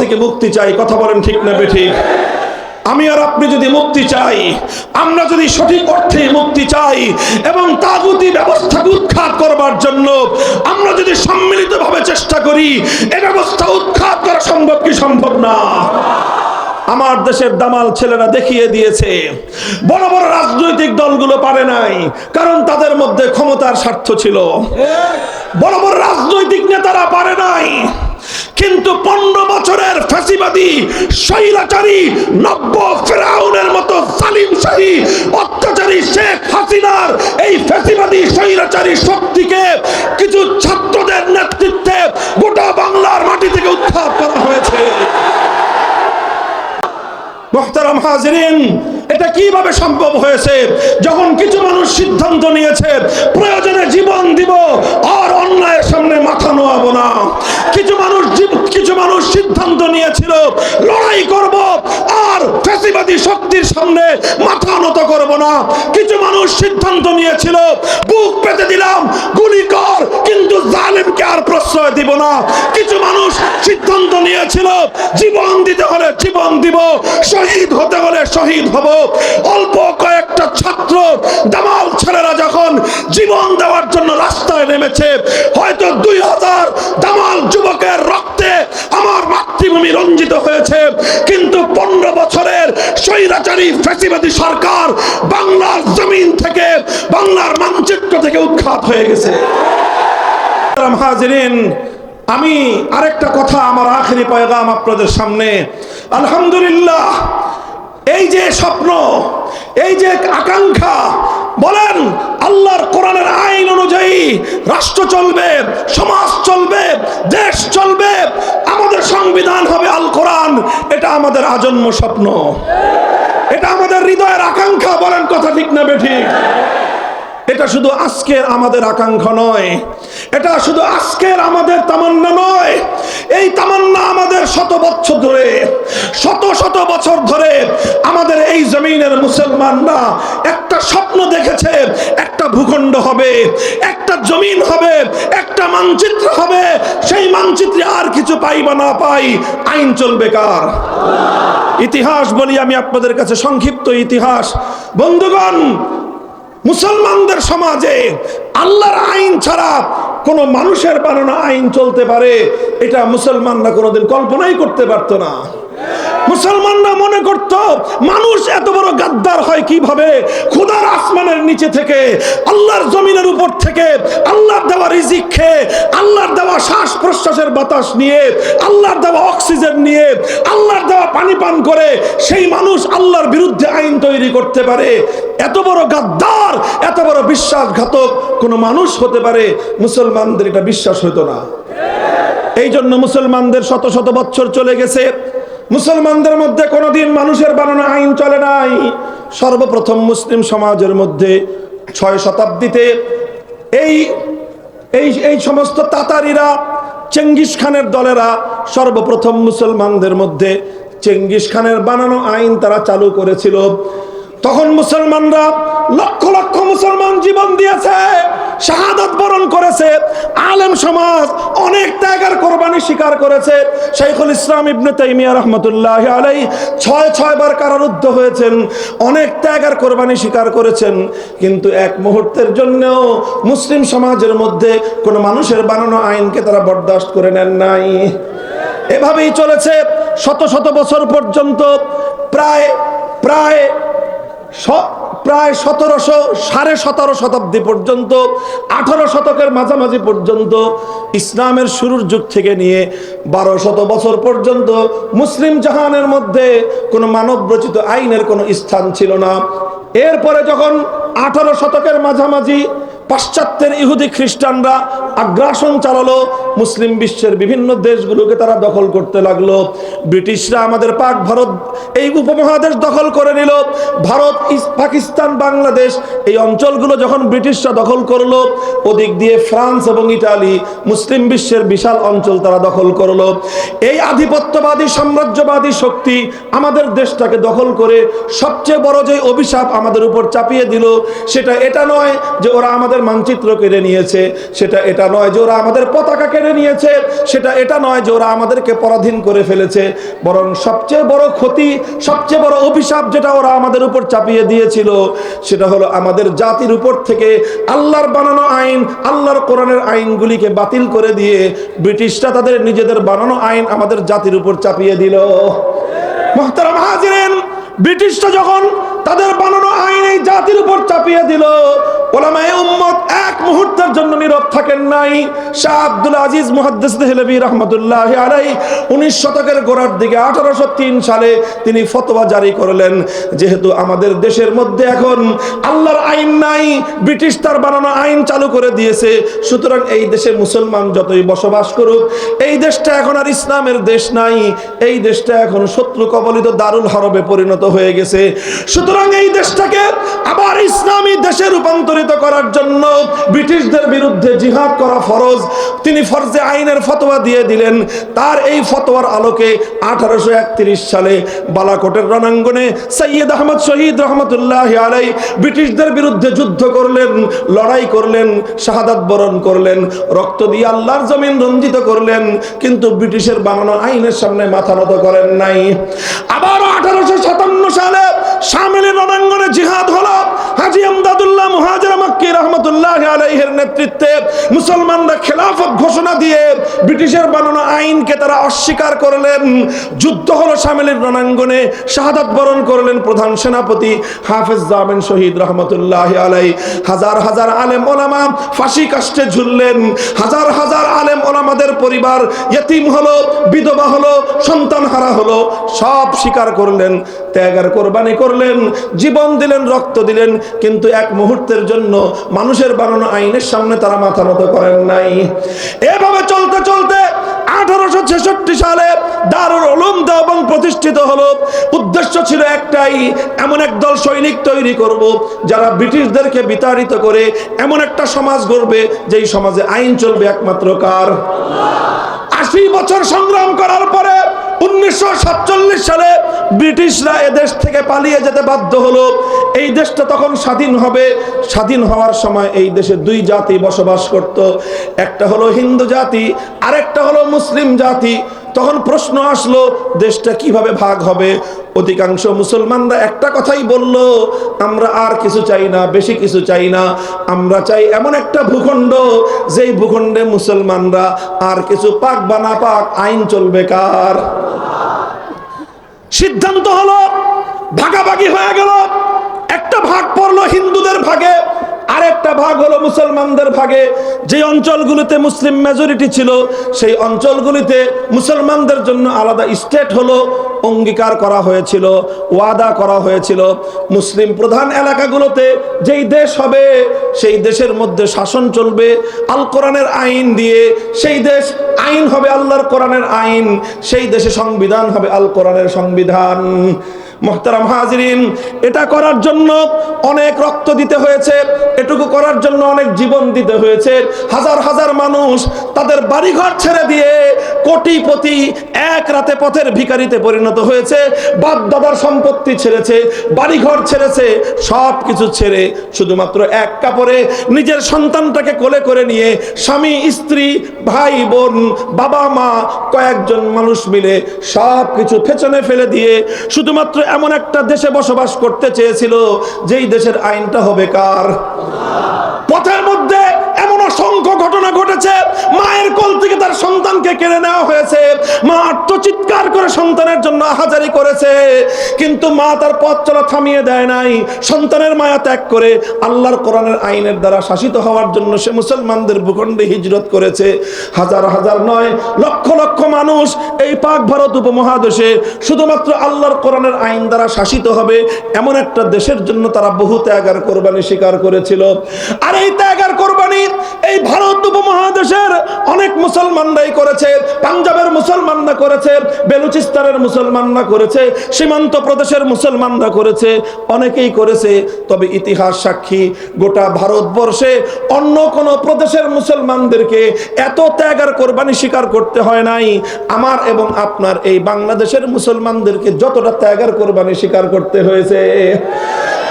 থেকে মুক্তি চাই। কথা বলেন ঠিক না বেঠিক? আমি আর আপনি যদি মুক্তি চাই, আমরা যদি সঠিক অর্থে মুক্তি চাই এবং তাগুতি ব্যবস্থাকে উৎখাত করবার জন্য আমরা যদি সম্মিলিতভাবে চেষ্টা করি, এই ব্যবস্থা উৎখাত করা সম্ভব কি সম্ভব না? আমার দেশের দামাল ছেলেরা দেখিয়ে দিয়েছে, বড় বড় রাজনৈতিক দলগুলো পারে নাই, কারণ তাদের মধ্যে ক্ষমতার স্বার্থ ছিল। বড় বড় রাজনৈতিক নেতারা পারে নাই, কিন্তু 15 বছরের ফ্যাসিবাদী স্বৈরাচারী নব্য ফেরাউনের মতো জালিমশাহী অত্যাচারী শেখ হাসিনার এই ফ্যাসিবাদী স্বৈরাচারী শক্তিকে কিছু ছাত্রদের নেতৃত্বে গোটা বাংলার মাটি থেকে উৎখাত করা হয়েছে। মুহতারাম হাজিরিন, এটা কিভাবে সম্ভব হয়েছে? যখন কিছু মানুষ সিদ্ধান্ত নিয়েছে প্রয়োজনে জীবন দিব আর অন্যায়ের সামনে মাথা নোয়াবো না। কিছু মানুষ সিদ্ধান্ত নিয়েছিল লড়াই করব আর ফ্যাসিবাদী শক্তির সামনে মাথা নত করব না। কিছু মানুষ সিদ্ধান্ত নিয়েছিল বুক পেতে দিলাম, গুলি কর, কিন্তু জালেমকে আর প্রশ্রয় দিব না। কিছু মানুষ সিদ্ধান্ত নিয়েছিল জীবন দিতে হলে জীবন দিব, শহীদ হতে হলে শহীদ হব। অল্প কয়েকটা ছাত্র দামাল ছেলেরা যখন জীবন দেওয়ার জন্য রাস্তায় নেমেছে, হয়তো 2000 দামাল যুবকের রক্তে আমার মাতৃভূমি রঞ্জিত হয়েছে, কিন্তু 15 বছরের স্বৈরাচারী ফ্যাসিবাদী সরকার বাংলার জমিন থেকে, বাংলার মানচিত্র থেকে উৎখাত হয়ে গেছে। হাজিরিন, আমি আরেকটা কথা, আমার আখেরি পয়গাম আপনাদের সামনে। আলহামদুলিল্লাহ, এই যে স্বপ্ন, এই যে আকাঙ্ক্ষা, বলেন আল্লাহর কোরআনের আইন অনুযায়ী রাষ্ট্র চলবে, সমাজ চলবে, দেশ চলবে, আমাদের সংবিধান হবে আল কোরআন, এটা আমাদের আজন্ম স্বপ্ন, এটা আমাদের হৃদয়ের আকাঙ্ক্ষা। বলেন কথা ঠিক না বেঠিক? এটা শুধু আজকের আমাদের আকাঙ্ক্ষা নয়, এটা শুধু আজকের আমাদের তামান্না নয়, এই তামান্না আমাদের শত বছর ধরে, শত শত বছর ধরে আমাদের এই জমিনের মুসলমানরা একটা স্বপ্ন দেখেছে, একটা ভূখণ্ড হবে, একটা জমিন হবে, একটা মানচিত্র হবে। সেই মানচিত্রে আর কিছু পাই বা না পাই, আইন চলবে কার? ইতিহাস বলি আমি আপনাদের কাছে, সংক্ষিপ্ত ইতিহাস। বন্ধুগণ, মুসলমানদের সমাজে আল্লাহর আইন ছাড়া কোন মানুষের বানানো আইন চলতে পারে, এটা মুসলমানরা কোনোদিন কল্পনাই করতে পারতো না। মুসলমানরা মনে করত মানুষ এত বড় গাদ্দার হয় কিভাবে? খোদার আসমানের নিচে থেকে, আল্লাহর জমিনের উপর থেকে, আল্লাহর দেওয়া রিজিক খেয়ে, আল্লাহর দেওয়া শ্বাস প্রশ্বাসের বাতাস নিয়ে, আল্লাহর দেওয়া অক্সিজেন নিয়ে, আল্লাহর দেওয়া পানি পান করে সেই মানুষ আল্লাহর বিরুদ্ধে আইন তৈরি করতে পারে। এত বড় গাদ্দার, এত বড় বিশ্বাসঘাতক কোন মানুষ হতে পারে, মুসলমানদের এটা বিশ্বাস হতো না। এই জন্য মুসলমানদের শত শত বছর চলে গেছে, মুসলমানদের মধ্যে কোনোদিন মানুষের বানানো আইন চলে নাই। সর্বপ্রথম মুসলিম সমাজের মধ্যে 6 শতাব্দীতে এই সমস্ত তাতারিরা, চেঙ্গিস খানের দলেরা সর্বপ্রথম মুসলমানদের মধ্যে চেঙ্গিস খানের বানানো আইন তারা চালু করেছিল। তখন মুসলমানরা লক্ষ লক্ষ মুসলমান জীবন দিয়েছে, শাহাদাত বরণ করেছে, আলেম সমাজ অনেক ত্যাগের কোরবানি স্বীকার করেছে। শাইখুল ইসলাম ইবনে তাইমিয়া রাহমাতুল্লাহি আলাইহি 6 বার কারারুদ্ধ হয়েছেন, অনেক ত্যাগের কোরবানি স্বীকার করেছেন, কিন্তু এক মুহূর্তের জন্যও মুসলিম সমাজের মধ্যে কোনো মানুষের বানানো আইনকে তারা বরদাস্ত করে নেন নাই। এভাবেই চলেছে শত শত বছর পর্যন্ত। প্রায় 1750 শতাব্দী পর্যন্ত, 18 শতকের মাঝামাঝি পর্যন্ত, ইসলামের শুরুর যুগ থেকে নিয়ে 1200 বছর পর্যন্ত মুসলিম জাহানের মধ্যে কোনো মানব রচিত আইনের কোনো স্থান ছিল না। এরপরে যখন 18 শতকের মাঝামাঝি পাশ্চাত্যের ইহুদি খ্রিস্টানরা আগ্রাসন চালালো, মুসলিম বিশ্বের বিভিন্ন দেশগুলোকে তারা দখল করতে লাগলো। ব্রিটিশরা আমাদের পাক ভারত এই উপমহাদেশ দখল করে নিল। ভারত, পাকিস্তান, বাংলাদেশ এই অঞ্চলগুলো যখন ব্রিটিশরা দখল করলো, ওদিক দিয়ে ফ্রান্স এবং ইটালি মুসলিম বিশ্বের বিশাল অঞ্চল তারা দখল করলো। এই আধিপত্যবাদী সাম্রাজ্যবাদী শক্তি আমাদের দেশটাকে দখল করে সবচেয়ে বড় যে অভিশাপ আমাদের উপর চাপিয়ে দিল, সেটা এটা নয় যে ওরা আমাদের আমাদের মানচিত্র কেড়ে নিয়েছে, সেটা এটা নয় যে ওরা আমাদের পতাকা কেড়ে নিয়েছে, সেটা এটা নয় যে ওরা আমাদেরকে পরাধীন করে ফেলেছে, বরং সবচেয়ে বড় ক্ষতি, সবচেয়ে বড় অভিশাপ যেটা ওরা আমাদের উপর চাপিয়ে দিয়েছিল, সেটা হলো আমাদের জাতির উপর থেকে আল্লাহর বানানো আইন, আল্লাহর কোরআনের আইনগুলিকে বাতিল করে দিয়ে ব্রিটিশরা তাদের নিজেদের বানানো আইন আমাদের জাতির উপর চাপিয়ে দিল। মুহতারাম হাজিরিন, ব্রিটিশরা যখন তাদের বানানো আইন এই জাতির উপর চাপিয়ে দিল, উলামায়ে উম্মত এক মুহূর্তের জন্য নীরব থাকেন নাই। শাহ আব্দুল আজিজ মুহাদ্দিস দেহলভী রাহমাতুল্লাহি আলাইহি 19 শতকের গোড়ার দিকে 1803 সালে তিনি ফতোয়া জারি করলেন, যেহেতু আমাদের দেশের মধ্যে এখন আল্লাহর আইন নাই, ব্রিটিশ তার বানানো আইন চালু করে দিয়েছে, সুতরাং এই দেশে মুসলমান যতই বসবাস করুক, এই দেশটা এখন আর ইসলামের দেশ নাই, এই দেশটা এখন শত্রু কবলিত দারুল হরবে পরিণত হয়ে গেছে। সুতরাং এই দেশটাকে আবার ইসলামী দেশে রূপান্তরিত করার জন্য ব্রিটিশদের বিরুদ্ধে জিহাদ করা ফরজ। তিনি ফরজে আইনের ফতোয়া দিয়ে দিলেন। তার এই ফতোয়ার আলোকে 1831 সালে বালাকোটের রণাঙ্গনে সৈয়দ আহমদ শহীদ রহমতুল্লাহি আলাইহি ব্রিটিশদের বিরুদ্ধে যুদ্ধ করলেন, লড়াই করলেন, শাহাদাত বরণ করলেন, রক্ত দিয়ে আল্লাহর জমিন রঞ্জিত করলেন, কিন্তু ব্রিটিশের বানানো আইনের সামনে মাথা নত করেন নাই। আবার 1857 সালে শামিলের রণাঙ্গনে জিহাদ হলো। হাজী আমদাদুল্লাহ মুহাজির মক্কি রাহমাতুল্লাহি আলাইহির নেতৃত্বে মুসলমানরা খেলাফত ঘোষণা দিয়ে ব্রিটিশের বানানো আইনকে তারা অস্বীকার করলেন। যুদ্ধ হলো শামিলের রণাঙ্গনে, শাহাদাত বরণ করলেন প্রধান সেনাপতি হাফেজ জামিন শহীদ রহমতুল্লাহি আলাইহি। হাজার হাজার আলেম ওলামা ফাঁসি কাষ্ঠে ঝুললেন, হাজার হাজার আলেম ওলামাদের পরিবার ইতিম হলো, বিধবা হলো, সন্তান হারা হলো, সব স্বীকার করলেন, ত্যাগ আর কোরবানি করলেন, জীবন দিলেন, রক্ত দিলেন, কিন্তু এক মুহূর্তের জন্য মানুষের বানানো আইনের সামনে তারা মাথা নত করেন নাই। এভাবে চলতে চলতে 1866 সালে দারুল উলুম দেওবন্দ প্রতিষ্ঠিত হলো। উদ্দেশ্য ছিল একটাই, এমন এক দল সৈনিক তৈরি করব যারা ব্রিটিশদেরকে বিতাড়িত করে এমন একটা সমাজ গড়বে যেই সমাজে আইন চলবে একমাত্র কার? 80 বছর সংগ্রাম করার পরে 1947 সালে ব্রিটিশরা এদেশ থেকে পালিয়ে যেতে বাধ্য হলো। এই দেশটা তখন স্বাধীন হবে। স্বাধীন হওয়ার সময় এই দেশে দুই জাতি বসবাস করত, একটা হলো হিন্দু জাতি, আরেকটা হলো মুসলিম জাতি। তখন প্রশ্ন আসলো দেশটা কিভাবে ভাগ হবে। অধিকাংশ মুসলমানরা একটা কথাই বলল, আমরা আর কিছু চাই না, বেশি কিছু চাই না, আমরা চাই এমন একটা ভূখণ্ড যেই ভূখণ্ডে মুসলমানরা আর কিছু পাক বা না পাক আইন চলবে কার? সিদ্ধান্ত হলো, ভাগাভাগি হয়ে গেল। একটা ভাগ পড়লো হিন্দুদের ভাগে, আরেকটা ভাগ হলো মুসলমানদের ভাগে। যে অঞ্চলগুলিতে মুসলিম মেজরিটি ছিল সেই অঞ্চলগুলিতে মুসলমানদের জন্য আলাদা স্টেট হলো, অঙ্গীকার করা হয়েছিল, ওয়াদা করা হয়েছিল। মুসলিম প্রধান এলাকাগুলোতে যেই দেশ হবে সেই দেশের মধ্যে শাসন চলবে আল কোরআনের আইন দিয়ে, সেই দেশ আইন হবে আল্লাহর কোরআনের আইন, সেই দেশে সংবিধান হবে আল কোরআনের সংবিধান। মুহতারাম হাজিরিন, এটা করার জন্য অনেক রক্ত দিতে হয়েছে, এটুকু করার জন্য অনেক জীবন দিতে হয়েছে। হাজার হাজার মানুষ তাদের বাড়িঘর ছেড়ে দিয়ে কোটিপতি এক রাতে পথের ভিখারিতে পরিণত হয়েছে, বাপ দাদার সম্পত্তি ছেড়েছে, বাড়িঘর ছেড়েছে, সব কিছু ছেড়ে শুধুমাত্র এক কাপড়ে নিজের সন্তানটাকে কোলে করে নিয়ে স্বামী, স্ত্রী, ভাই বোন, বাবা মা কয়েকজন মানুষ মিলে সব কিছু পেছনে ফেলে দিয়ে শুধুমাত্র এমন একটা দেশে বসবাস করতে চেয়েছিল যেই দেশের আইনটা হবে কার? পথের মধ্যে এমন অসংখ্য ঘটনা ঘটেছে, মায়ের কোল থেকে তার সন্তানকে কেড়ে নেওয়া হয়েছে, মা আত্মচিৎকার করে সন্তানের জন্য আহাজারি করেছে, কিন্তু মা তার পথ চলা থামিয়ে দেয় নাই। সন্তানের মায়া ত্যাগ করে আল্লাহর কোরআনের আইনের দ্বারা শাসিত হওয়ার জন্য সে মুসলমানদের ভূখণ্ডে হিজরত করেছে। হাজার হাজার নয়, লক্ষ লক্ষ মানুষ এই পাক ভারত উপমহাদেশে শুধুমাত্র আল্লাহর কোরআনের আইন দ্বারা শাসিত হবে এমন একটা দেশের জন্য তারা বহু ত্যাগ আর কোরবানি স্বীকার করেছিল। আর এই ত্যাগ আর কোরবানি এই ভারত উপমহাদেশের অনেক মুসলমানরাই করেছে। পাঞ্জাবের মুসলমানরা করেছে, বেলুচিস্তানের মুসলমানরা করেছে, সীমান্ত প্রদেশের মুসলমানরা করেছে, অনেকেই করেছে। তবে ইতিহাস সাক্ষী, গোটা ভারতবর্ষে অন্য কোন প্রদেশের মুসলমানদেরকে এত ত্যাগ আর কোরবানি স্বীকার করতে হয় নাই আমার এবং আপনার এই বাংলাদেশের মুসলমানদেরকে যতটা ত্যাগ আর কোরবানি স্বীকার করতে হয়েছে।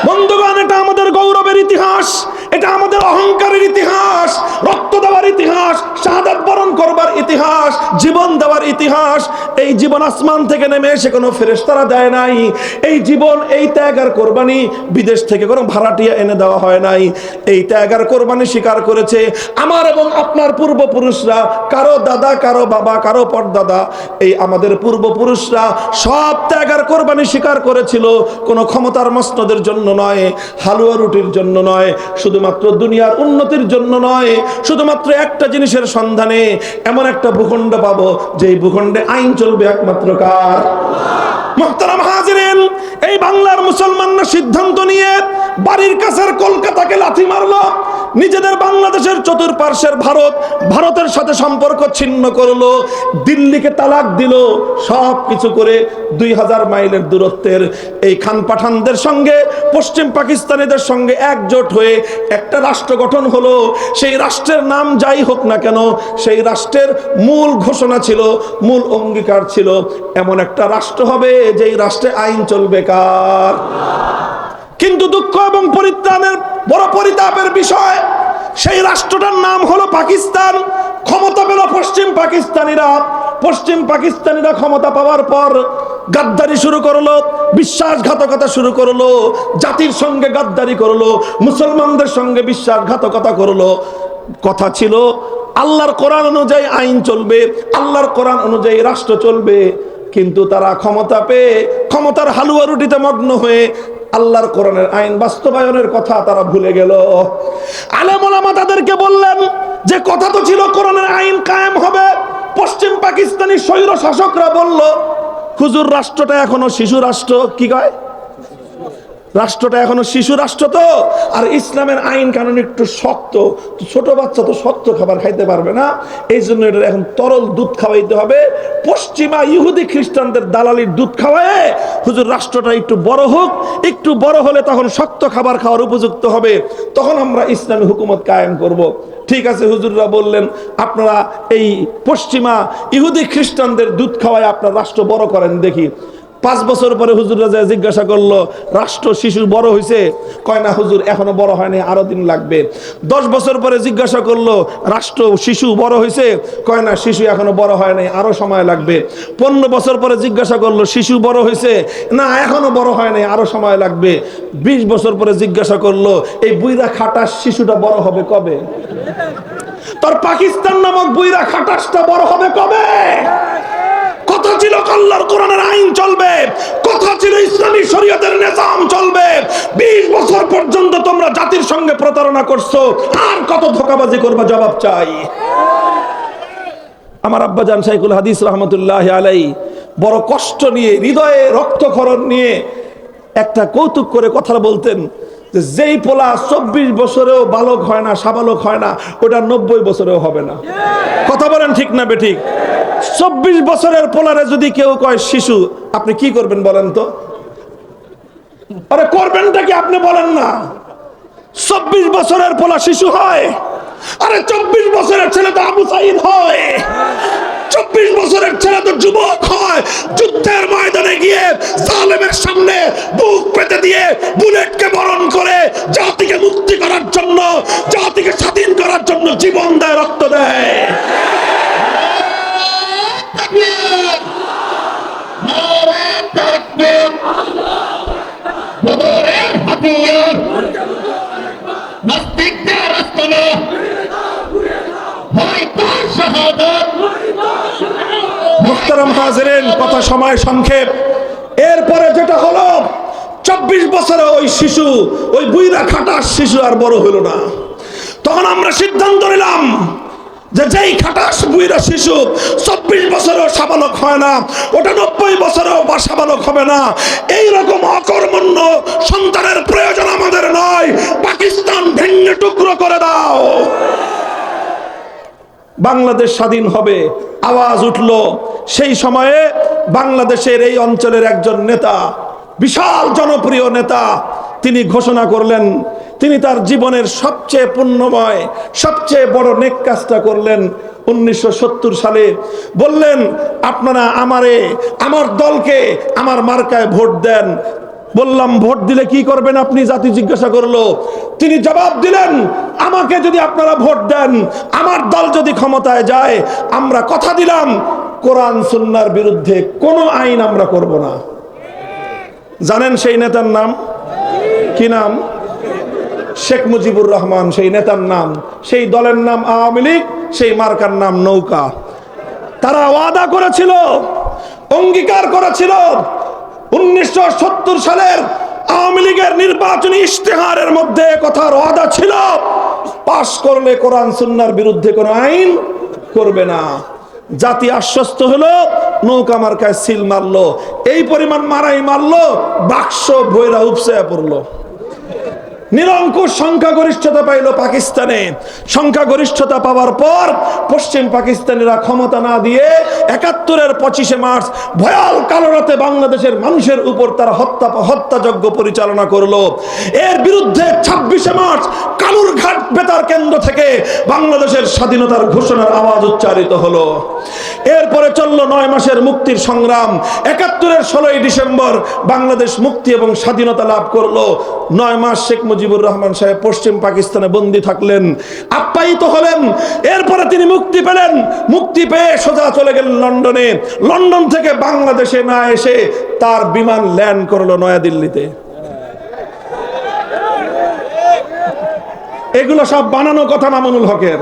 বন্ধুগণ, এটা আমাদের গৌরবের ইতিহাস, এটা আমাদের অহংকারের ইতিহাস, রক্ত দেওয়ার ইতিহাস, শাহাদাত বরণ করবার ইতিহাস, জীবন দেওয়ার ইতিহাস। এই জীবন আসমান থেকে নেমে এসে কোনো ফেরেশতারা দেয় নাই। এই জীবন, এই ত্যাগ আর কোরবানি বিদেশ থেকে কোনো ভাড়াটিয়া এনে দেওয়া হয় নাই। এই ত্যাগ আর কোরবানি স্বীকার করেছে আমার এবং আপনার পূর্বপুরুষরা। কারো দাদা, কারো বাবা, কারো পরদাদা, এই আমাদের পূর্বপুরুষরা সব ত্যাগ আর কোরবানি স্বীকার করেছিল। কোনো ক্ষমতার মসনদের জন্য নয়, হালুয়া রুটির জন্য নয়, শুধুমাত্র দুনিয়ার উন্নতির জন্য নয়, শুধুমাত্র একটা জিনিসের সন্ধানে। এমন একটা ভূখণ্ড পাবো যেই ভূখণ্ডে আইন চলবে একমাত্র কার? মুহতারাম হাজিরিন, এই বাংলার মুসলমানরা সিদ্ধান্ত নিয়ে বাড়ির কাছের কলকাতাকে লাথি মারলো, নিজেদের বাংলাদেশের চতুর্পার্শ্বের ভারতের সাথে সম্পর্ক ছিন্ন করলো, দিল্লিকে তালাক দিল, সব কিছু করে 2000 মাইলের দূরত্বের এই খান পাঠানদের সঙ্গে পশ্চিম পাকিস্তানিদের সঙ্গে একজোট হয়ে একটা রাষ্ট্র গঠন হলো। সেই রাষ্ট্রের নাম যাই হোক না কেন, সেই রাষ্ট্রের মূল ঘোষণা ছিল, মূল অঙ্গীকার ছিল, এমন একটা রাষ্ট্র হবে যেই রাষ্ট্রে আইন চলবে কার? কিন্তু দুঃখ এবং পরিত্রাণের বড় পরিতাপের বিষয়, সেই রাষ্ট্রটার নাম হলো পাকিস্তান। ক্ষমতা পেল পশ্চিম পাকিস্তানিরা। পশ্চিম পাকিস্তানিরা ক্ষমতা পাওয়ার পর গাদ্দারি শুরু করলো, বিশ্বাসঘাতকতা শুরু করলো, জাতির সঙ্গে গাদ্দারি করলো, মুসলমানদের সঙ্গে বিশ্বাসঘাতকতা করলো। কথা ছিল আল্লাহর কোরআন অনুযায়ী আইন চলবে, আল্লাহর কোরআন অনুযায়ী রাষ্ট্র চলবে। কিন্তু তারা ক্ষমতা পেয়ে ক্ষমতার হালুয়া রুটিতে মগ্ন হয়ে আল্লাহর কোরআনের আইন বাস্তবায়নের কথা তারা ভুলে গেল। আলেম ওলামা তাদেরকে বললেন যে কথা তো ছিল কোরআনের আইন কায়েম হবে। পশ্চিম পাকিস্তানি স্বৈর শাসকরা বলল, হুজুর রাষ্ট্রটা এখনো শিশু রাষ্ট্র। কি কয়? রাষ্ট্রটা এখনো শিশু রাষ্ট্র তো, আর ইসলামের আইন কানুন একটু শক্ত, ছোট বাচ্চা তো শক্ত খাবার খাইতে পারবে না, এই জন্য এটা এখন তরল দুধ খাওয়াইতে হবে। পশ্চিমা ইহুদি খ্রিস্টানদের দালালির দুধ খাওয়ায় হুজুর রাষ্ট্রটা একটু বড় হোক, একটু বড় হলে তখন শক্ত খাবার খাওয়ার উপযুক্ত হবে, তখন আমরা ইসলামী হুকুমত কায়েম করব। ঠিক আছে, হুজুররা বললেন আপনারা এই পশ্চিমা ইহুদি খ্রিস্টানদের দুধ খাওয়ায় আপনার রাষ্ট্র বড় করেন দেখি। 5 বছর পরে হুজুররা যায় জিজ্ঞাসা করলো, রাষ্ট্র শিশু বড় হয়েছে? কয় না হুজুর, এখনো বড় হয়নি, আরো দিন লাগবে। 10 বছর পরে জিজ্ঞাসা করলো, রাষ্ট্র শিশু বড় হয়েছে? কয় না, শিশু এখনো বড় হয় নাই, আরো সময় লাগবে। 15 বছর পরে জিজ্ঞাসা করলো, শিশু বড় হয়েছে? না, এখনো বড় হয় নাই, আরো সময় লাগবে। 20 বছর পরে জিজ্ঞাসা করলো, এই বুইরা খাটাস শিশুটা বড় হবে কবে? তোর পাকিস্তান নামক বুইরা খাটাসটা বড় হবে কবে? কথা ছিল আল্লাহর কোরআনের আইন চলবে, কথা ছিল ইসলামী শরীয়তের নিজাম চলবে। 20 বছর পর্যন্ত তোমরা জাতির সঙ্গে প্রতারণা করছো, আর কত ধোঁকাবাজি করবা? জবাব চাই। আমার আব্বাজান শাইখুল হাদিস রহমতুল্লাহি আলাইহি বড় কষ্ট নিয়ে, হৃদয়ে রক্তক্ষরণ নিয়ে একটা কৌতুক করে কথা বলতেন যে যেই পোলা 24 বছরেও বালক হয় না, সাবালক হয় না, ওটা 90 বছরেও হবে না। কথা বলেন ঠিক না বেঠিক? 24 বছরের পোলারে যদি কেউ কয় শিশু, আপনি কি করবেন বলেন তো? আরে করবেনটা কি আপনি বলেন না? 24 বছরের পোলা শিশু হয়? আরে 24 বছরের ছেলে তো আবু সাইদ হয়, 24 বছরের ছেলে তো যুবক হয়। যুদ্ধের ময়দানে গিয়ে জালেমের সামনে বুক পেতে দিয়ে বুলেটকে বরণ করে জাতিকে মুক্তি করার জন্য, জাতিকে স্বাধীন করার জন্য জীবন দেয়, রক্ত দেয়। মুহতারাম হাজিরিন, কথা সময় সংক্ষেপ। এরপরে যেটা হলো, 24 বছরে ওই শিশু, ওই বুইরা খাটাস শিশু আর বড় হলো না। তখন আমরা সিদ্ধান্ত নিলাম যে যেই খাটাস বুইরা শিশু 24 বছরেও সাবালক হয় না, ওটা 90 বছরেও বা সাবালক হবে না। এইরকম অকর্মণ্য সন্তানের প্রয়োজন আমাদের নয়। পাকিস্তান ভেঙে টুকরো করে দাও, বাংলাদেশ স্বাধীন হবে। আওয়াজ উঠলো। সেই সময়ে বাংলাদেশের এই অঞ্চলের একজন নেতা, বিশাল জনপ্রিয় নেতা, তিনি ঘোষণা করলেন, তিনি তার জীবনের সবচেয়ে পুণ্যময়, সবচেয়ে বড় নেক কাজটা করলেন 1970 সালে। বললেন, আপনারা আমার দলকে, আমার মার্কায় ভোট দেন। বললাম ভোট দিলে কি করবেন আপনি, জাতি জিজ্ঞাসা করলো। তিনি জবাব দিলেন, আমাকে যদি আপনারা ভোট দেন, আমার দল যদি ক্ষমতায় যায়, আমরা কথা দিলাম কোরআন সুন্নাহর বিরুদ্ধে কোনো আইন আমরা করব না। জানেন সেই নেতার নাম কি? নাম শেখ মুজিবুর রহমান। সেই নেতার নাম, সেই দলের নাম আওয়ামী লীগ, সেই মার্কার নাম নৌকা। তারা ওয়াদা করেছিল, অঙ্গীকার করেছিল 1970 সালের আওয়ামী লীগের নির্বাচনী ইশতেহারের মধ্যে কথার ওয়াদা ছিল, পাশ করলে কোরআন সুন্নাহর বিরুদ্ধে কোনো আইন করবে না। জাতি আশ্বস্ত হলো, নৌকা মার্কায় সিল মারলো। এই পরিমাণ মারাই মারলো, বাক্স ভৈরা উপসে পড়লো। নিরঙ্কুশ সংখ্যাগরিষ্ঠতা পাইল পাকিস্তানে। সংখ্যাগরিষ্ঠতা পাওয়ার পর পশ্চিম পাকিস্তানিরা ক্ষমতা না দিয়ে 71-এর 25শে মার্চ ভয়াল কালো রাতে বাংলাদেশের মানুষের উপর তারা হত্যাযজ্ঞ পরিচালনা করলো। এর বিরুদ্ধে 26শে মার্চ কালুরঘাট বেতার কেন্দ্র থেকে বাংলাদেশের স্বাধীনতার ঘোষণার আওয়াজ উচ্চারিত হলো। এরপরে চলল 9 মাসের মুক্তির সংগ্রাম। 71-এর 16ই ডিসেম্বর বাংলাদেশ মুক্তি এবং স্বাধীনতা লাভ করলো। 9 মাস শেখ মুজিবুর রহমান সাহেব পশ্চিম পাকিস্তানে বন্দী থাকলেন, আপ্যায়িত হলেন। এরপরে তিনি মুক্তি পেলেন। মুক্তি পেয়ে সোজা চলে গেলেন লন্ডনে। লন্ডন থেকে বাংলাদেশে না এসে তার বিমান ল্যান্ড করলো নয়াদিল্লিতে। এগুলো সব বানানো কথা মামুনুল হকের।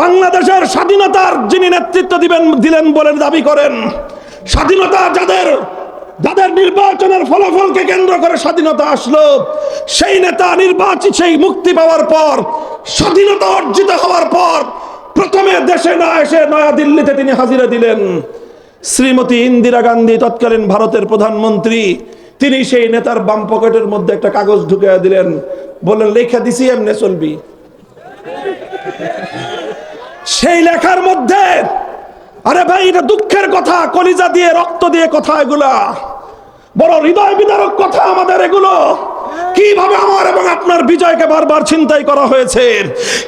বাংলাদেশের স্বাধীনতার যিনি নেতৃত্ব দিলেন বলে দাবি করেন, স্বাধীনতা যাদের নির্বাচনের ফলাফলকে কেন্দ্র করে স্বাধীনতা আসলো, সেই নেতা নির্বাচিত, সেই মুক্তি পাওয়ার পর, স্বাধীনতা অর্জিত হওয়ার পর প্রথমে দেশে না এসে নয়াদিল্লিতে তিনি হাজিরা দিলেন। শ্রীমতী ইন্দিরা গান্ধী তৎকালীন ভারতের প্রধানমন্ত্রী, তিনি সেই নেতার বাম পকেটের মধ্যে একটা কাগজ ঢুকিয়ে দিলেন, বললেন লেখা দিছি এমনি চলবি। সেই লেখার মধ্যে, আরে ভাই এটা দুঃখের কথা, কলিজা দিয়ে রক্ত দিয়ে কথা, এগুলা বড় হৃদয় বিদারক কথা আমাদের এগুলো। কিভাবে আমার এবং আপনার বিজয়কে বারবার ছিনতাই করা হয়েছে,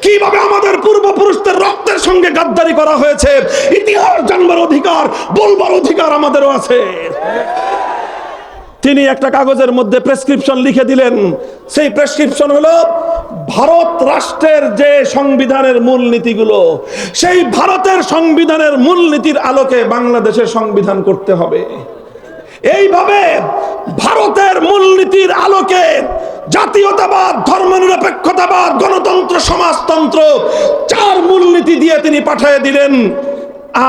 কিভাবে আমাদের পূর্বপুরুষদের রক্তের সঙ্গে গাদ্দারি করা হয়েছে। ইতিহাস জানবার অধিকার, বলবার অধিকার আমাদেরও আছে। তিনি একটা কাগজের মধ্যে প্রেসক্রিপশন লিখে দিলেন। সেই প্রেসক্রিপশন হলো ভারত রাষ্ট্রের যে সংবিধানের মূলনীতিগুলো, সেই ভারতের সংবিধানের মূলনীতির আলোকে বাংলাদেশের সংবিধান করতে হবে। এইভাবে ভারতের মূলনীতির আলোকে জাতীয়তাবাদ, ধর্মনিরপেক্ষতাবাদ, গণতন্ত্র, সমাজতন্ত্র, 4 মূলনীতি দিয়ে তিনি পাঠিয়ে দিলেন।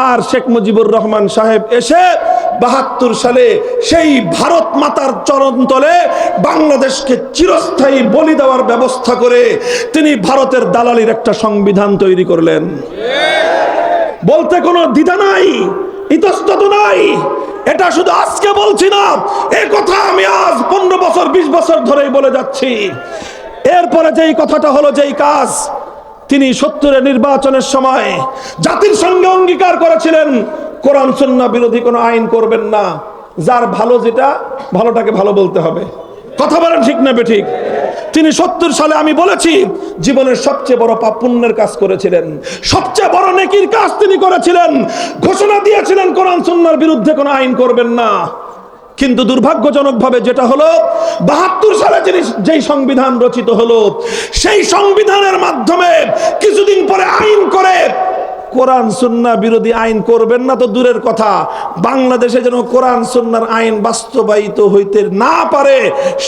আর শেখ মুজিবুর রহমান সাহেব এসে 72 সালে সেই ভারত মাতার চরণতলে বাংলাদেশকে চিরস্থায়ী বলি দেওয়ার ব্যবস্থা করে তিনি ভারতের দালালির একটা সংবিধান তৈরি করলেন। বলতে কোনো দ্বিধা নাই, ইতস্তত নাই। এটা শুধু আজকে বলছি না, এই কথা আমি আজ 15 বছর 20 বছর ধরেই বলে যাচ্ছি। এরপরে যেই কথাটা হলো, যেই কাজ তিনি 70-এর নির্বাচনের সময় জাতির সঙ্গে অঙ্গীকার করেছিলেন, কোরআন সুন্নাহ বিরোধী কোনো আইন করবেন না। যার ভালো যেটা, ভালোটাকে ভালো বলতে হবে। কথা বলেন ঠিক না বেঠিক? তিনি 70 সালে, আমি বলেছি, জীবনের সবচেয়ে বড় পুণ্যের কাজ করেছিলেন, সবচেয়ে বড় নেকির কাজ তিনি করেছিলেন। ঘোষণা দিয়েছিলেন কোরআন সুন্নাহর বিরুদ্ধে কোনো আইন করবেন না। কিন্তু দুর্ভাগ্যজনকভাবে যেটা হলো, 72 সালে যেই সংবিধান রচিত হলো, সেই সংবিধানের মাধ্যমে কিছুদিন পরে আইন করে কোরআন সুন্নাহ বিরোধী আইন করবেন না তো দূরের কথা, বাংলাদেশে যেন কোরআন সুন্নাহর আইন বাস্তবায়িত হইতে না পারে,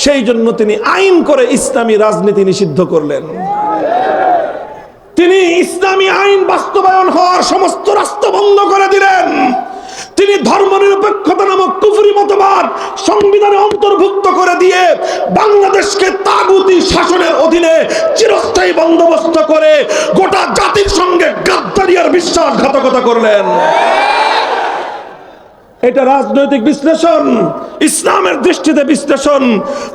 সেই জন্য তিনি আইন করে ইসলামী রাজনীতি নিষিদ্ধ করলেন। তিনি ইসলামী আইন বাস্তবায়ন হওয়ার সমস্ত রাস্তা বন্ধ করে দিলেন। তিনি ধর্মনিরপেক্ষতা নামক কুফরি মতবাদ সংবিধানে অন্তর্ভুক্ত করে দিয়ে বাংলাদেশকে তাগুতি শাসনের অধীনে চিরস্থায়ী বন্দোবস্ত করে গোটা জাতির সঙ্গে গাদ্দারি আর বিশ্বাসঘাতকতা করলেন। এটা রাজনৈতিক বিশ্লেষণ, ইসলামের দৃষ্টিতে বিশ্লেষণ।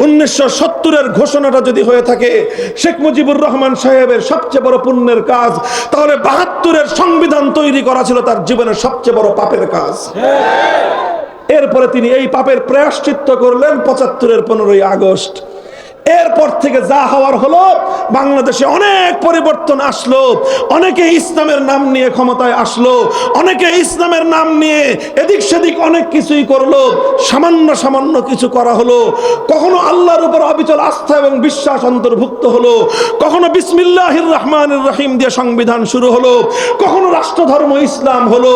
1970-এর ঘোষণাটা যদি হয়ে থাকে শেখ মুজিবুর রহমান সাহেবের সবচেয়ে বড় পুণ্যের কাজ, তাহলে 72-এর সংবিধান তৈরি করা ছিল তার জীবনের সবচেয়ে বড় পাপের কাজ। এরপরে তিনি এই পাপের প্রায়শ্চিত্ত করলেন 75-এর 15ই আগস্ট। এরপর থেকে যা হওয়ার হলো, বাংলাদেশে অনেক পরিবর্তন আসলো, অনেকে ইসলামের নাম নিয়ে ক্ষমতায় আসলো, অনেকে ইসলামের নাম নিয়ে এদিক সেদিক অনেক কিছুই করলো, সামান্য সামান্য কিছু করা হলো। কখনো আল্লাহর উপর অবিচল আস্থা এবং বিশ্বাস অন্তর্ভুক্ত হলো, কখনো বিসমিল্লাহির রহমানির রহিম দিয়ে সংবিধান শুরু হলো, কখনো রাষ্ট্রধর্ম ইসলাম হলো।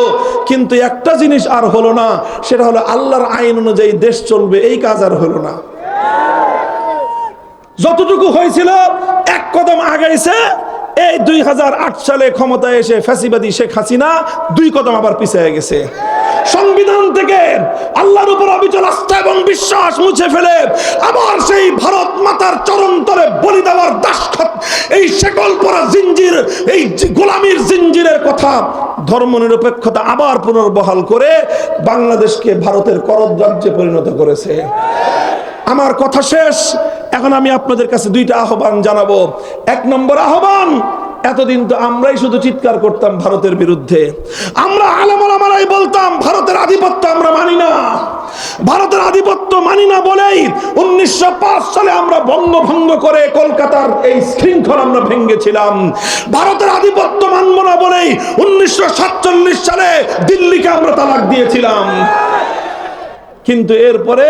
কিন্তু একটা জিনিস আর হলো না, সেটা হলো আল্লাহর আইন অনুযায়ী দেশ চলবে, এই কাজ আর হলো না। যতটুকু হয়েছিল এক কদম আগাইছে, এই 2008 সালে ক্ষমতায় এসে ফ্যাসিবাদী শেখ হাসিনা 2 কদম আবার পিছিয়ে গেছে। সংবিধান থেকে আল্লাহর উপর অবিচল আস্থা এবং বিশ্বাস মুছে ফেলে আবার সেই ভারত মাতার চরণ তলে বলি দেওয়ার দাসখত, এই শেকল পরা জিঞ্জির, এই গোলামীর জিঞ্জিরের কথা, ধর্মনিরপেক্ষতা আবার পুনর্বহাল করে বাংলাদেশকে ভারতের করদ রাজ্যে পরিণত করেছে। আমার কথা শেষ। এখন আমি আপনাদের কাছে 2টা আহ্বান জানাবো। 1 নম্বর আহ্বান, এতদিন তো আমরাই শুধু চিৎকার করতাম ভারতের বিরুদ্ধে, আমরা আলেম ওলামারাই বলতাম ভারতের আধিপত্য আমরা মানি না, ভারতের আধিপত্য মানি না বলেই 1905 সালে আমরা বঙ্গভঙ্গ করে কলকাতার এই শৃঙ্খল আমরা ভেঙেছিলাম। ভারতের আধিপত্য মানব না বলেই 1947 সালে দিল্লিকে আমরা তালাক দিয়েছিলাম। কিন্তু এরপরে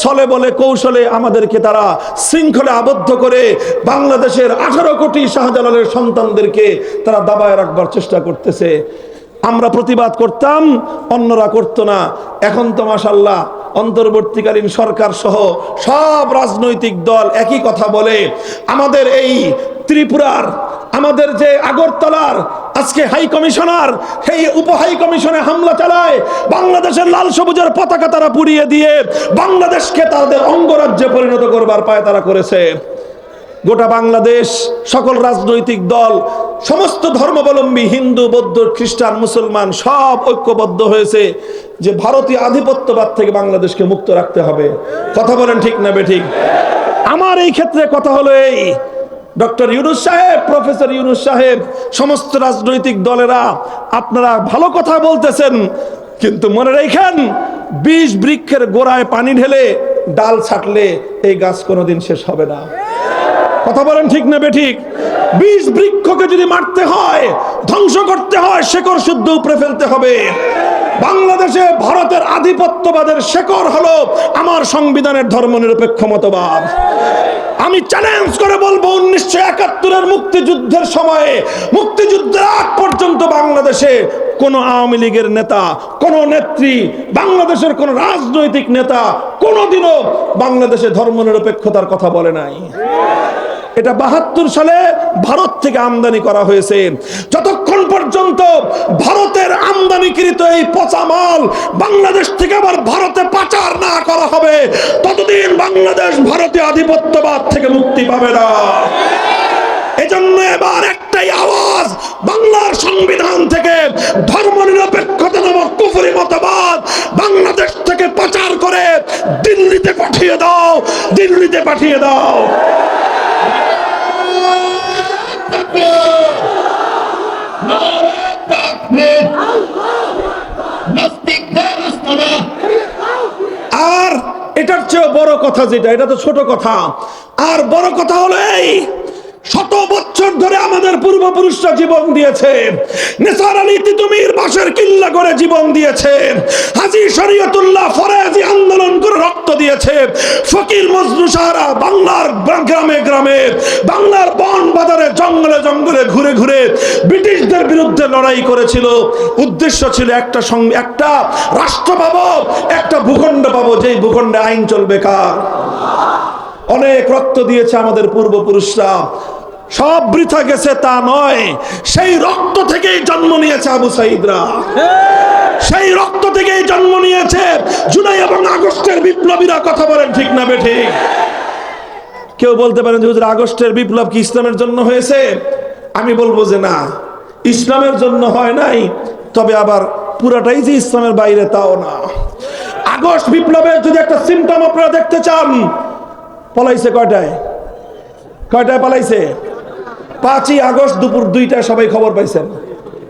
ছলে বলে কৌশলে আমাদেরকে তারা শৃঙ্খলে আবদ্ধ করে বাংলাদেশের 18 কোটি শাহজালালের সন্তানদেরকে তারা দাবায় রাখবার চেষ্টা করতেছে। আমরা প্রতিবাদ করতাম, অন্যরা করতো না। এখন তো মাশাআল্লাহ অন্তর্বর্তীকালীন সরকার সহ সব রাজনৈতিক দল একই কথা বলে। আমাদের এই ত্রিপুরার, আমাদের যে আগরতলার আজকে হাই কমিশনার, সেই উপ হাই কমিশনে হামলা চালায়, বাংলাদেশের লাল সবুজের পতাকা তারা পুড়িয়ে দিয়ে বাংলাদেশকে তাদের অঙ্গরাজ্যে পরিণত করবার পায় তারা করেছে। গোটা বাংলাদেশ, সকল রাজনৈতিক দল, সমস্ত ধর্মাবলম্বী, হিন্দু, বৌদ্ধ, খ্রিস্টান, মুসলমান সব ঐক্যবদ্ধ হয়েছে যে ভারতীয় আধিপত্যবাদ থেকে বাংলাদেশকে মুক্ত রাখতে হবে। কথা বলেন ঠিক না বেঠিক? আমার এই ক্ষেত্রে কথা হলো এই, ডক্টর ইউনূস সাহেব, প্রফেসর ইউনূস সাহেব, সমস্ত রাজনৈতিক দলেরা আপনারা ভালো কথা বলতেছেন, কিন্তু মনে রাখেন 20 বৃক্ষের গোড়ায় পানি ঢেলে ডাল ছাটলে এই গাছ কোনোদিন শেষ হবে না। কথা বলেন ঠিক না বেঠিক? 20 বৃক্ষকে যদি মারতে হয়, ধ্বংস করতে হয়, শেকড় শুদ্ধ উপড়ে ফেলতে হবে। বাংলাদেশে ভারতের আধিপত্যবাদের শেকড় হলো আমার সংবিধানের ধর্মনিরপেক্ষ মতবাদ। আমি চ্যালেঞ্জ করে বলবো, 1971-এর মুক্তিযুদ্ধের সময়ে, মুক্তিযুদ্ধের আগ পর্যন্ত বাংলাদেশে কোন আওয়ামী লীগের নেতা, কোন নেত্রী, বাংলাদেশের কোন রাজনৈতিক নেতা কোনদিনও বাংলাদেশে ধর্মনিরপেক্ষতার কথা বলে নাই। এটা 72 সালে ভারত থেকে আমদানি করা হয়েছে। যতক্ষণ পর্যন্ত ভারতের আমদানিকৃত এই পচা মাল বাংলাদেশ থেকে আবার ভারতে পাচার না করা হবে, ততদিন বাংলাদেশ ভারতীয় আধিপত্যবাদ থেকে মুক্তি পাবে না। এজন্য এবার একটাই আওয়াজ, বাংলার সংবিধান থেকে ধর্মনিরপেক্ষতা নামক কুফরি মতবাদ বাংলাদেশ থেকে পাচার করে দিল্লিতে পাঠিয়ে দাও, দিল্লিতে পাঠিয়ে দাও। আর এটার চেয়ে বড় কথা যেটা, এটা তো ছোট কথা, আর বড় কথা হলো এই, 100 বছর ধরে আমাদের পূর্বপুরুষরা জীবন দিয়েছে। নিসার আলী তিতুমীর বাঁশের কিল্লা করে জীবন দিয়েছে। হাজী শরীয়তুল্লাহ ফরাজি আন্দোলন করে রক্ত দিয়েছে। ফকির মজনু সাহারা বাংলার গ্রামে গ্রামে, বাংলার বন বাজারে, জঙ্গলে জঙ্গলে ঘুরে ঘুরে ব্রিটিশদের বিরুদ্ধে লড়াই করেছিল। উদ্দেশ্য ছিল একটা রাষ্ট্র পাবো, একটা ভূখণ্ড পাবো, যেই ভূখণ্ডে আইন চলবে কার। অনেক রক্ত দিয়েছে আমাদের পূর্বপুরুষরা, সব বৃথা গেছে তা নয়। সেই রক্ত থেকেই জন্ম নিয়েছে আবু সাঈদরা, সেই রক্ত থেকেই জন্ম নিয়েছে জুলাই এবং আগস্টের বিপ্লবীরা। কথা বলেন ঠিক না বেঠিক? কেউ বলতে পারেন যে হুজুর আগস্টের বিপ্লব কি ইসলামের জন্য হয়েছে? আমি বলবো যে না, ইসলামের জন্য হয় নাই, তবে আবার পুরাটাই যে ইসলামের বাইরে তাও না। আগস্ট বিপ্লবের যদি একটা সিম্পটম আপনারা দেখতে চান, পলাইছে কয়টায় পালাইছে? 5ই আগস্ট দুপুর 2টায় সবাই খবর পাইছেন।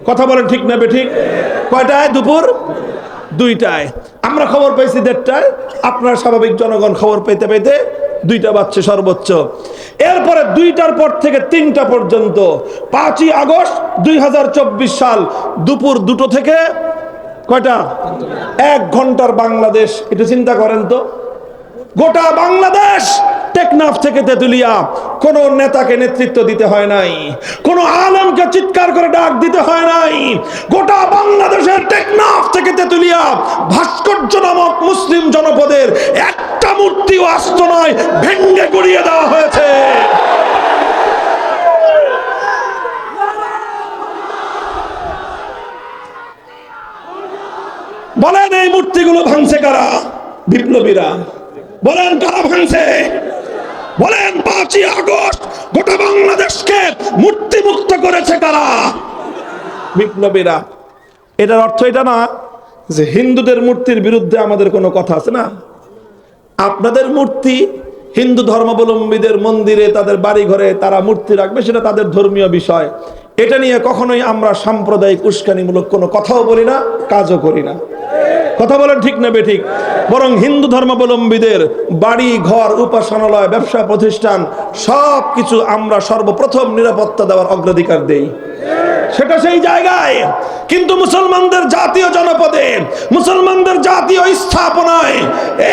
কথা বলেন ঠিক না বেঠিক? কয়টায়? দুপুর 2টায়। আমরা খবর পাইছি 1:30টায়। আপনার স্বাভাবিক জনগণ খবর পাইতে পাইতে 2টা বাজছে সর্বোচ্চ। এরপরে 2টার পর থেকে 3টা পর্যন্ত 5ই আগস্ট 2024 সাল দুপুর 2টো থেকে কয়টা, 1 ঘন্টার বাংলাদেশ। এটা চিন্তা করেন তো, গোটা বাংলাদেশ টেকনাফ থেকে তেতুলিয়া কোন নেতাকে নেতৃত্ব দিতে হয় নাই, কোন আলেমকে চিৎকার করে ডাক দিতে হয় নাই। গোটা বাংলাদেশের টেকনাফ থেকে তেতুলিয়া ভাস্কর্য নামক মুসলিম জনপদের একটা মূর্তিও আস্ত নয়, ভেঙ্গে গুড়িয়ে দেওয়া হয়েছে। বলেন এই মূর্তিগুলো ভাঙছে কারা? বিপ্লবীরা। বলেন কারা ভাঙছে? বলেন 5ই আগস্ট গোটা বাংলাদেশকে মূর্তি মুক্ত করেছে কারা? বিপ্লবীরা। এটার অর্থ এটা না যে হিন্দুদের মূর্তির বিরুদ্ধে আমাদের কোনো কথা আছে না। আপনাদের মূর্তি, হিন্দু ধর্মাবলম্বীদের মন্দিরে তাদের বাড়ি ঘরে তারা মূর্তি রাখবে, সেটা তাদের ধর্মীয় বিষয়। এটা নিয়ে কখনোই আমরা সাম্প্রদায়িক উস্কানিমূলক কোনো কথাও বলি না, কাজও করি না। কথা বলেন ঠিক না বেঠিক? বরং হিন্দু ধর্মাবলম্বীদের বাড়ি ঘর, উপাসনালয়, ব্যবসা প্রতিষ্ঠান সবকিছু আমরা সর্বপ্রথম নিরাপত্তা দেওয়ার অগ্রাধিকার দেই, সেটা সেই জায়গায়। কিন্তু মুসলমানদের জাতীয় জনপদে, মুসলমানদের জাতীয় স্থাপনায়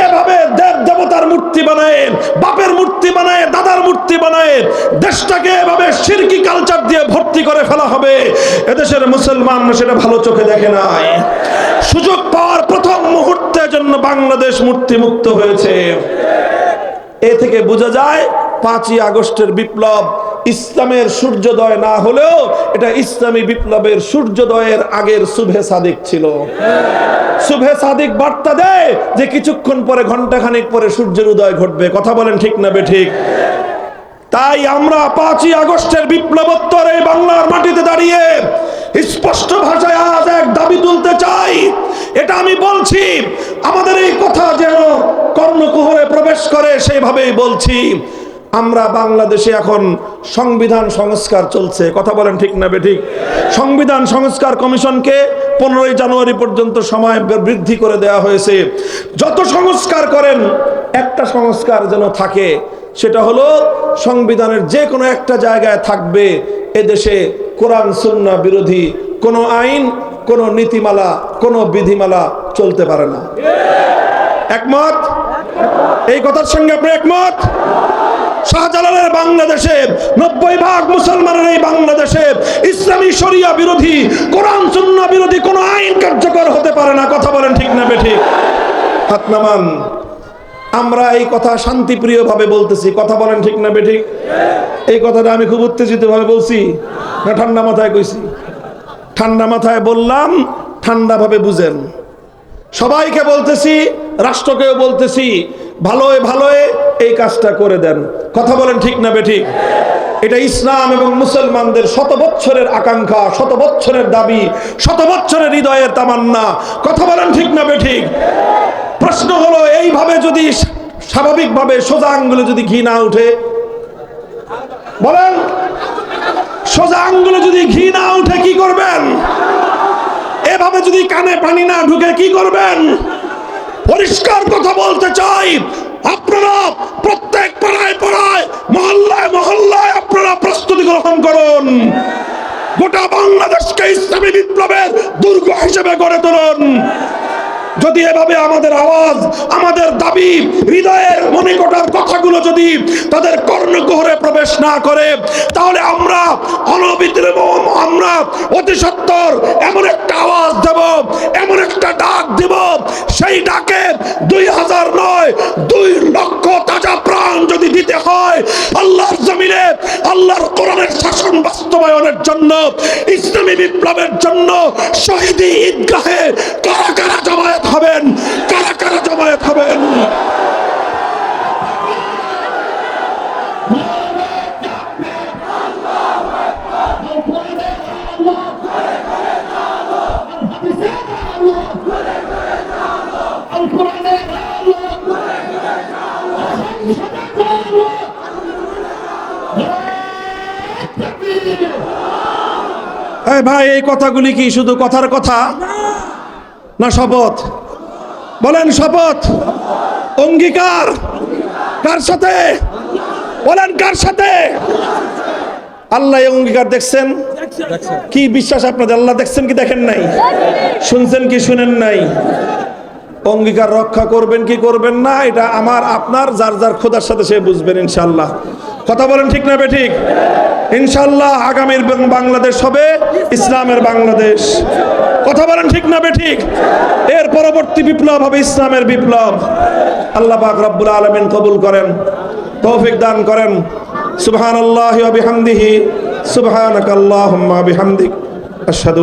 এভাবে দেব দেবতার মূর্তি বানায়, বাপের মূর্তি বানায়, দাদার মূর্তি বানায়, দেশটাকে এভাবে শিরকি কালচার দিয়ে ভর্তি করে ফেলা হবে, এদেশের মুসলমান সেটা ভালো চোখে দেখে নাই। সুযোগ পাওয়ার প্রথম মুহূর্তের জন্য বাংলাদেশ মূর্তি মুক্ত হয়েছে। এ থেকে বোঝা যায় 5ই আগস্টের বিপ্লব ইসলামের সূর্যোদয় না হলেও এটা ইসলামী বিপ্লবের সূর্যোদয়ের আগের সুবহে সাদিক ছিল। সুবহে সাদিক বার্তা দেয় যে কিছুক্ষণ পরে, ঘন্টাখানেক পরে সূর্যের উদয় ঘটবে। কথা বলেন ঠিক না বেঠিক? তাই আমরা 5ই আগস্টের বিপ্লবোত্তর এই বাংলার মাটিতে দাঁড়িয়ে স্পষ্ট ভাষায় আজ এক দাবি তুলতে চাই। এটা আমি বলছি, আমাদের এই কথা যেন কর্ণকুহরে প্রবেশ করে সেইভাবেই বলছি। আমরা বাংলাদেশে এখন সংবিধান সংস্কার চলছে। কথা বলেন ঠিক না বেঠিক? সংবিধান সংস্কার কমিশনকে 15ই জানুয়ারি পর্যন্ত সময় বৃদ্ধি করে দেওয়া হয়েছে। যত সংস্কার করেন একটা সংস্কার যেন থাকে, সেটা হলো সংবিধানের যে কোনো একটা জায়গায় থাকবে এদেশে কোরআন সুন্নাহ বিরোধী কোনো আইন, কোনো নীতিমালা, কোনো বিধিমালা চলতে পারে না। একমত? এই কথার সঙ্গে আপনি একমত? শাহজালালের বাংলাদেশে 90% মুসলমানের এই বাংলাদেশে ইসলামী শরিয়া বিরোধী, কোরআন সুন্নাহ বিরোধী কোনো আইন কার্যকর হতে পারে না। কথা বলেন ঠিক না বেঠিক? হাত নামান। আমরা এই কথা শান্তিপ্রিয় ভাবে বলতেছি। কথা বলেন ঠিক না বেঠিক? এই কথাটা আমি খুব উত্তেজিত ভাবে বলছি না ঠান্ডা মাথায় কইছি? ঠান্ডা মাথায় বললাম, ঠান্ডা ভাবে বুঝেন। সবাইকে বলতেছি, রাষ্ট্রকেও বলতেছি, ভালোয় ভালোয় এই কাজটা করে দেন। কথা বলেন ঠিক না বেঠিক? এটা ইসলাম এবং মুসলমানদের শত বছরের আকাঙ্ক্ষা, শত বছরের দাবি, শত বছরের হৃদয়ের তামান্না। কথা বলেন ঠিক না বেঠিক? প্রশ্ন হলো, এইভাবে যদি স্বাভাবিকভাবে সোজা আঙ্গুলে যদি ঘি না উঠে, বলেন সোজা আঙ্গুলে যদি ঘি না উঠে কি করবেন? এভাবে যদি কানে পানি না ঢুকে কি করবেন? পরিষ্কার কথা বলতে চাই, আপনারা প্রত্যেক পাড়ায় পাড়ায়, মহল্লায় মহল্লায় আপনারা প্রস্তুতি গ্রহণ করুন। গোটা বাংলাদেশকে ইসলামী বিপ্লবের দুর্গ হিসেবে গড়ে তুলুন। যদি এভাবে আমাদের আওয়াজ, আমাদের দাবি, হৃদয়ের মনিকটার কথাগুলো যদি তাদের কর্ণকুহরে প্রবেশ না করে, তাহলে আমরা অনবিলম্বে, আমরা অতি সত্বর এমন একটা আওয়াজ দেব, এমন একটা ডাক দেব, সেই ডাকে 2000 নয় 2 লক্ষ তাজা প্রাণ যদি দিতে হয় আল্লাহর জমিনে, আল্লাহর কোরআনের শাসন বাস্তবায়নের জন্য, ইসলামী বিপ্লবের জন্য, শহীদি ঈদগাহে কারা কারা জমায়েত হবেন? কারা কারা জমায়েত হবেন? ভাই, এই কথাগুলি কি শুধু কথার কথা না শপথ? বলেন শপথ, অঙ্গীকার। কার সাথে? বলেন কার সাথে? আল্লাহ এই অঙ্গীকার দেখছেন? কি বিশ্বাস আপনাদের? আল্লাহ দেখছেন কি দেখেন নাই? শুনছেন কি শুনেন নাই? অঙ্গীকার রক্ষা করবেন কি করবেন না, এটা আমার আপনার যার যার খোদার সাথে সে বুঝবেন ইনশাআল্লাহ। কথা বলেন ঠিক না বেঠিক? ইনশাআল্লাহ আগামীর বাংলাদেশ হবে ইসলামের বাংলাদেশ। কথা বলেন ঠিক না বেঠিক? এর পরবর্তী বিপ্লব হবে ইসলামের বিপ্লব। আল্লাহ পাক রব্বুল আলামিন কবুল করেন, তৌফিক দান করেন। সুবহানাল্লাহি ওয়া বিহামদিহি, সুবহানাকাল্লাহুম্মা বিহামদিক, আশহাদু